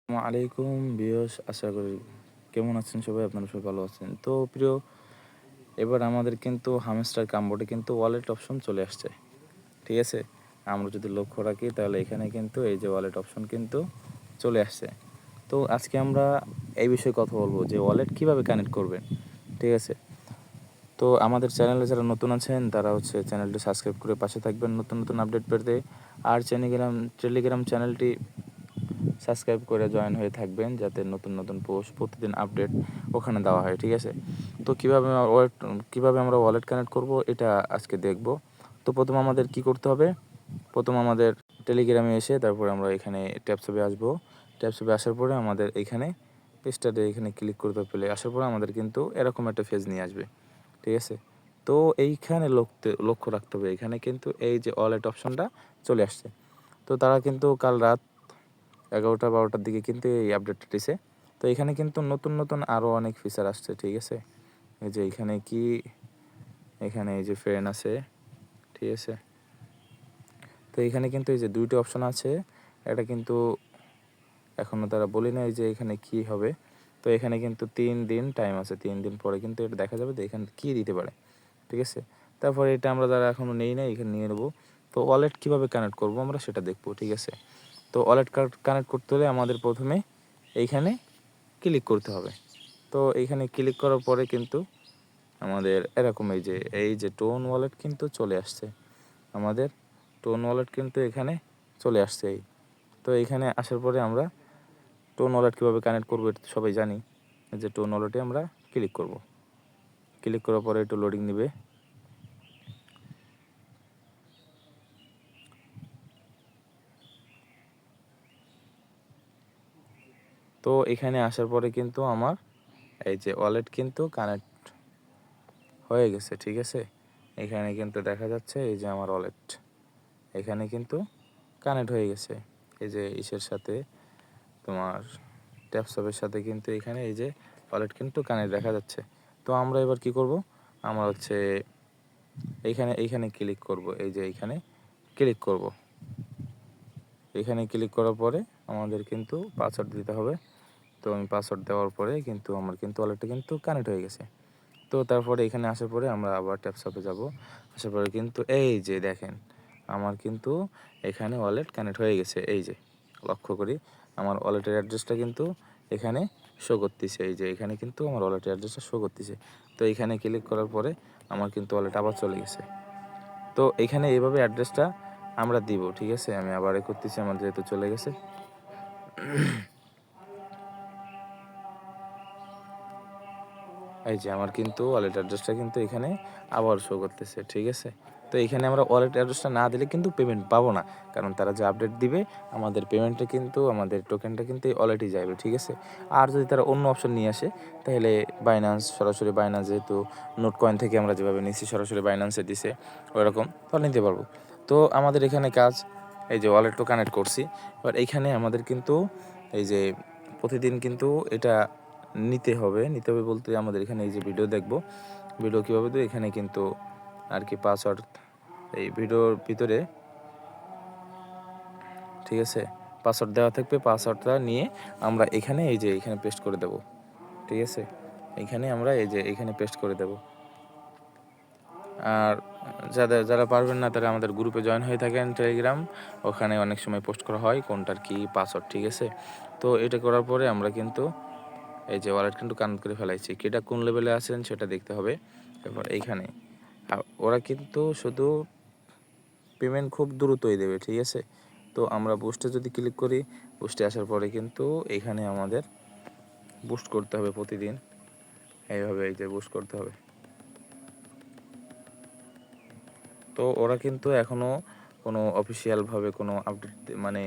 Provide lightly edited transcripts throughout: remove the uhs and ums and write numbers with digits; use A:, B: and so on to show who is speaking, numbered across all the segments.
A: আসসালামু আলাইকুম বিয়স, আশা করি কেমন আছেন সবাই? আপনারা সবাই ভালো আছেন। তো প্রিয়, এবার আমাদের কিন্তু হামস্টার কামবোর্ডে কিন্তু ওয়ালেট অপশন চলে আসছে। ঠিক আছে? আমরা যদি লক্ষ্য রাখি তাহলে এখানে কিন্তু এই যে ওয়ালেট অপশন কিন্তু চলে আসছে। তো আজকে আমরা এই বিষয়ে কথা বলবো যে ওয়ালেট কিভাবে কানেক্ট করবেন। ঠিক আছে? তো আমাদের চ্যানেলে যারা নতুন আছেন তারা হচ্ছে চ্যানেলটি সাবস্ক্রাইব করে পাশে থাকবেন নতুন নতুন আপডেট পেতে। আর টেলিগ্রাম চ্যানেলটি সাবস্ক্রাইব করে জয়েন হয়ে থাকবেন, যাতে নতুন নতুন পোস্ট প্রতিদিন আপডেট ওখানে দেওয়া হয়। ঠিক আছে? তো কীভাবে আমরা ওয়ালেট কানেক্ট করব এটা আজকে দেখব। তো প্রথম আমাদের কি করতে হবে? প্রথম আমাদের টেলিগ্রামে এসে তারপরে আমরা এখানে ট্যাপসবে আসবো। ট্যাপসবে আসার পরে আমাদের এইখানে পেজটাতে এখানে ক্লিক করতে পেলে আসার পরে আমাদের কিন্তু এরকম একটা পেজ নিয়ে আসবে। ঠিক আছে? তো এইখানে লক্ষ্য রাখতে হবে, এখানে কিন্তু এই যে ওয়ালেট অপশনটা চলে আসছে। তো তারা কিন্তু কাল রাত 11টা-12টার দিকে কিন্তু এই আপডেটটা দিছে। তো এখানে কিন্তু নতুন নতুন আরও অনেক ফিচার আসছে। ঠিক আছে? এই যে এখানে এই যে ফ্রেন্ড আছে। ঠিক আছে? তো এখানে কিন্তু এই যে 2টি অপশন আছে। এটা কিন্তু এখনও তারা বলে নাই যে এখানে কি হবে। তো এখানে কিন্তু 3 দিন টাইম আছে। 3 দিন পরে কিন্তু এটা দেখা যাবে যে এখানে কী দিতে পারে। ঠিক আছে? তারপরে এটা আমরা যারা এখনও নেই নাই এখানে নিয়ে নেব। তো ওয়ালেট কীভাবে কানেক্ট করব আমরা সেটা দেখব। ঠিক আছে? তো ওয়ালেট কানেক্ট করতে হলে আমাদের প্রথমে এইখানে ক্লিক করতে হবে। তো এইখানে ক্লিক করার পরে কিন্তু আমাদের এরকম এই যে টোন ওয়ালেট কিন্তু চলে আসছে। আমাদের টোন ওয়ালেট কিন্তু এখানে চলে আসছে। তো এইখানে আসার পরে আমরা টোন ওয়ালেট কীভাবে কানেক্ট করবো এটা তো সবাই জানি। এই যে টোন ওয়ালেটে আমরা ক্লিক করব। ক্লিক করার পরে একটু লোডিং নেবে। তো এখানে আসার পরে কিন্তু আমার এই যে ওয়ালেট কিন্তু কানেক্ট হয়ে গেছে। ঠিক আছে? এখানে কিন্তু দেখা যাচ্ছে এই যে আমার ওয়ালেট এখানে কিন্তু কানেক্ট হয়ে গেছে। এই যে ইসের সাথে তোমার ট্যাপসপের সাথে কিন্তু এখানে এই যে ওয়ালেট কিন্তু কানেক্ট দেখা যাচ্ছে। তো আমরা এবার কি করব? আমরা হচ্ছে এইখানে ক্লিক করব। এই যে এইখানে ক্লিক করব। এখানে ক্লিক করার পরে আমাদের কিন্তু পাসওয়ার্ড দিতে হবে। তো আমি পাসওয়ার্ড দেওয়ার পরে কিন্তু আমার কিন্তু ওয়ালেটটা কিন্তু কানেক্ট হয়ে গেছে। তো তারপরে এখানে আসার পরে আমরা আবার ট্যাপসপে যাব। আসার পরে কিন্তু এই যে দেখেন আমার কিন্তু এখানে ওয়ালেট কানেক্ট হয়ে গেছে। এই যে লক্ষ্য করি আমার ওয়ালেটের অ্যাড্রেসটা কিন্তু এখানে শো করতেছে। এই যে এখানে কিন্তু আমার ওয়ালেটের অ্যাড্রেসটা শো করতেছে। তো এখানে ক্লিক করার পরে আমার কিন্তু ওয়ালেট আবার চলে গেছে। তো এখানে এইভাবে অ্যাড্রেসটা আমরা দিব। ঠিক আছে? আমি আবার করতেছি, আমার যেহেতু চলে গেছে। এই যে আমার কিন্তু ওয়ালেট অ্যাড্রেসটা কিন্তু এখানে আবার শো করতেছে। ঠিক আছে? তো এখানে আমরা ওয়ালেট অ্যাড্রেসটা না দিলে কিন্তু পেমেন্ট পাবো না, কারণ তারা যে আপডেট দিবে আমাদের পেমেন্টটা কিন্তু আমাদের টোকেনটা কিন্তু এই ওয়ালেটেই যাবে। ঠিক আছে? আর যদি তারা অন্য অপশন নিয়ে আসে তাহলে সরাসরি বাইন্যান্স, যেহেতু নোট কয়েন থেকে আমরা যেভাবে নিচ্ছি সরাসরি বাইন্যান্সে দিছে ওইরকম, তাহলে নিতে পারবো। তো আমাদের এখানে কাজ এই যে ওয়ালেট তো কানেক্ট করছি। এবার এইখানে আমাদের কিন্তু এই যে প্রতিদিন কিন্তু এটা নিতে হবে বলতে আমাদের এখানে এই যে ভিডিও দেখবো, ভিডিও কীভাবে দেবো এখানে কিন্তু আর কি পাসওয়ার্ড এই ভিডিওর ভিতরে। ঠিক আছে? পাসওয়ার্ড দেওয়া থাকবে, পাসওয়ার্ডটা নিয়ে আমরা এখানে এই যে এখানে পেস্ট করে দেব। ঠিক আছে? এইখানে আমরা এই যে এখানে পেস্ট করে দেব। আর যারা পারবেন না তারা আমাদের গ্রুপে জয়েন হয়ে থাকেন টেলিগ্রাম, ওখানে অনেক সময় পোস্ট করা হয় কোনটার কি পাসওয়ার্ড। ঠিক আছে? তো এটা করার পরে আমরা কিন্তু এই যে ওয়ালেট কিন্তু কানেক্ট করে ফেলাইছি। কেটা কোন লেভেলে আছেন সেটা দেখতে হবে। এবার এইখানে ওরা কিন্তু শুধু পেমেন্ট খুব দ্রুতই দেবে। ঠিক আছে? তো আমরা বুস্টে যদি ক্লিক করি, বুস্টে আসার পরে কিন্তু এখানে আমাদের বুস্ট করতে হবে প্রতিদিন। এইভাবে এই যে বুস্ট করতে হবে। তো ওরা কিন্তু এখনও কোনো অফিসিয়ালভাবে কোনো আপডেট মানে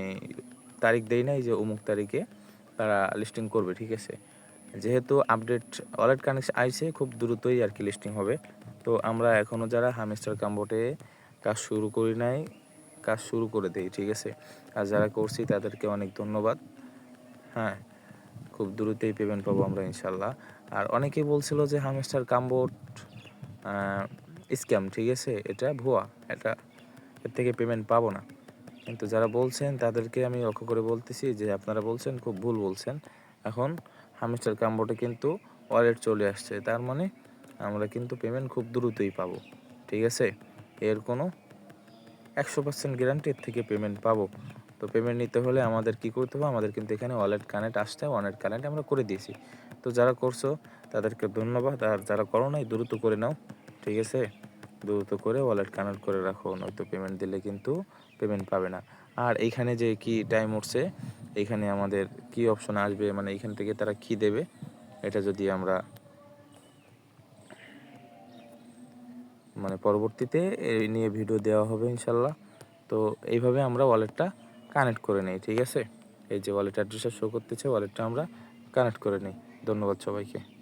A: তারিখ দেয় নাই যে অমুক তারিখে তারা লিস্টিং করবে। ঠিক আছে? যেহেতু আপডেট ওয়ালেট কানেকশন আইছে, খুব দ্রুতই আর কি লিস্টিং হবে। তো আমরা এখনও যারা হামস্টার কামবোর্ডে কাজ শুরু করি নাই, কাজ শুরু করে দেই। ঠিক আছে? আর যারা করছি তাদেরকে অনেক ধন্যবাদ। হ্যাঁ, খুব দ্রুতই পেমেন্ট পাবো আমরা ইনশাল্লাহ। আর অনেকেই বলছিল যে হামস্টার কামবোর্ড স্ক্যাম। ঠিক আছে? এটা ভুয়া, এর থেকে পেমেন্ট পাবো না। কিন্তু যারা বলছেন তাদেরকে আমি লক্ষ্য করে বলতেছি যে আপনারা বলছেন খুব ভুল বলছেন। এখন হামস্টার কাম্বোটে কিন্তু ওয়ালেট চলে আসছে, তার মানে আমরা কিন্তু পেমেন্ট খুব দ্রুতই পাবো। ঠিক আছে, এর কোনো 100% গ্যারান্টি এর থেকে পেমেন্ট পাবো। তো পেমেন্ট নিতে হলে আমাদের কি করতে হবে, আমাদের কিন্তু এখানে ওয়ালেট কানেক্ট আসছে, ওয়ালেট কানেক্ট আমরা করে দিয়েছি। তো যারা করছো তাদেরকে ধন্যবাদ, আর যারা করো নাই দ্রুত করে নাও। ঠিক আছে, দ্রুত করে ওয়ালেট কানেক্ট করে রাখো, নয়তো পেমেন্ট দিলে কিন্তু পেমেন্ট পাবে না। আর এইখানে যে কি টাইম উঠছে, এইখানে আমাদের কি অপশন আসবে, মানে এইখান থেকে তারা কি দেবে, এটা যদি আমরা মানে পরবর্তীতে এই নিয়ে ভিডিও দেওয়া হবে ইনশাল্লাহ। তো এইভাবে আমরা ওয়ালেটটা কানেক্ট করে নিই। ঠিক আছে, এই যে ওয়ালেট অ্যাড্রেসটা শো করতেছে, ওয়ালেটটা আমরা কানেক্ট করে নিই। ধন্যবাদ সবাইকে।